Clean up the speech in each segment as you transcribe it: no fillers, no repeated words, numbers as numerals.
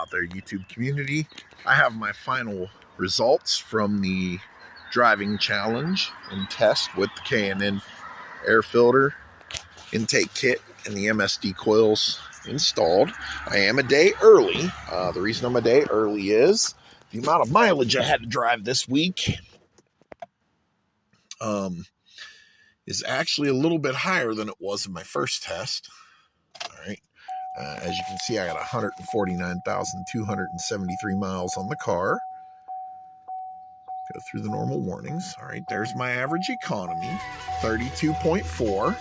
out there, YouTube community? I have my final results from the driving challenge and test with the K&N air filter intake kit and the MSD coils installed. I am a day early. The reason I'm a day early is the amount of mileage I had to drive this week is actually a little bit higher than it was in my first test. All right. As you can see, I got 149,273 miles on the car. Go through the normal warnings. All right, there's my average economy, 32.4,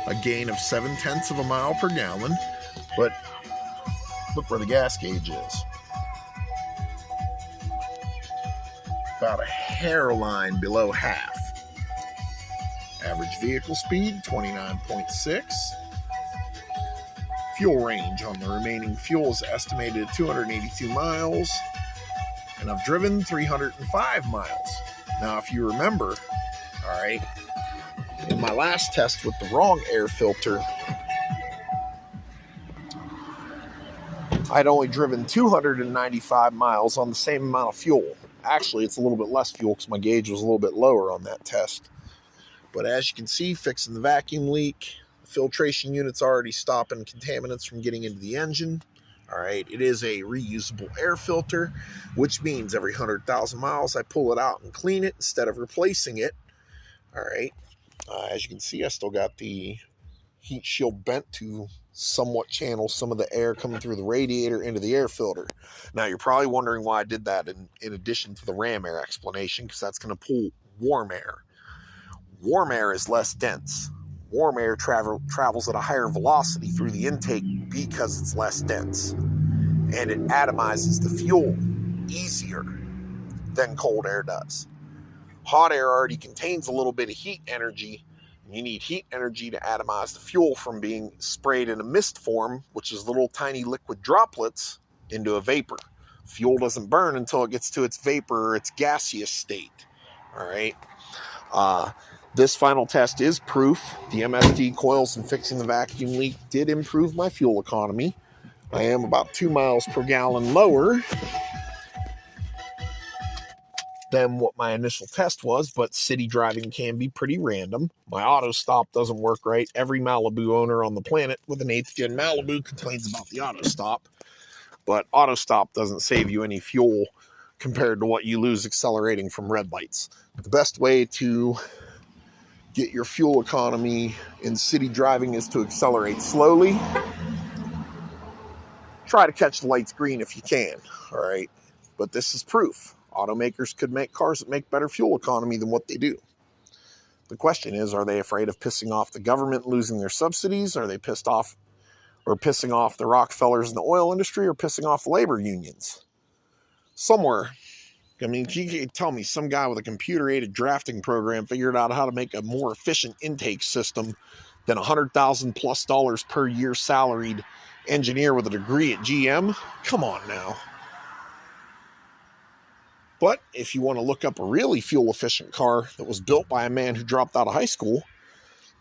a gain of 0.7 of a mile per gallon. But look where the gas gauge is. About a hairline below half. Average vehicle speed, 29.6. Fuel range on the remaining fuel is estimated at 282 miles. And I've driven 305 miles. Now, if you remember, all right, in my last test with the wrong air filter, I'd only driven 295 miles on the same amount of fuel. Actually, it's a little bit less fuel because my gauge was a little bit lower on that test. But as you can see, fixing the vacuum leak, the filtration unit's already stopping contaminants from getting into the engine. All right, it is a reusable air filter, which means every 100,000 miles I pull it out and clean it instead of replacing it. All right, as you can see, I still got the heat shield bent to somewhat channel some of the air coming through the radiator into the air filter. Now, you're probably wondering why I did that in addition to the ram air explanation, because that's going to pull warm air. Warm air is less dense. Warm air travels at a higher velocity through the intake because it's less dense. And it atomizes the fuel easier than cold air does. Hot air already contains a little bit of heat energy. And you need heat energy to atomize the fuel from being sprayed in a mist form, which is little tiny liquid droplets, into a vapor. Fuel doesn't burn until it gets to its vapor or its gaseous state. All right. This final test is proof. The MSD coils and fixing the vacuum leak did improve my fuel economy. I am about 2 miles per gallon lower than what my initial test was, but city driving can be pretty random. My auto stop doesn't work right. Every Malibu owner on the planet with an 8th gen Malibu complains about the auto stop, but auto stop doesn't save you any fuel compared to what you lose accelerating from red lights. The best way to get your fuel economy in city driving is to accelerate slowly. Try to catch the lights green if you can, all right? But this is proof. Automakers could make cars that make better fuel economy than what they do. The question is, are they afraid of pissing off the government, losing their subsidies? Are they pissing off the Rockefellers in the oil industry, or pissing off the labor unions? Somewhere. I mean, you can tell me some guy with a computer-aided drafting program figured out how to make a more efficient intake system than $100,000+ per year salaried engineer with a degree at GM? Come on now. But if you want to look up a really fuel-efficient car that was built by a man who dropped out of high school,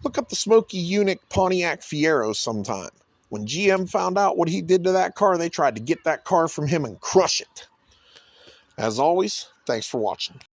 look up the smoky Unique Pontiac Fiero sometime. When GM found out what he did to that car, they tried to get that car from him and crush it. As always, thanks for watching.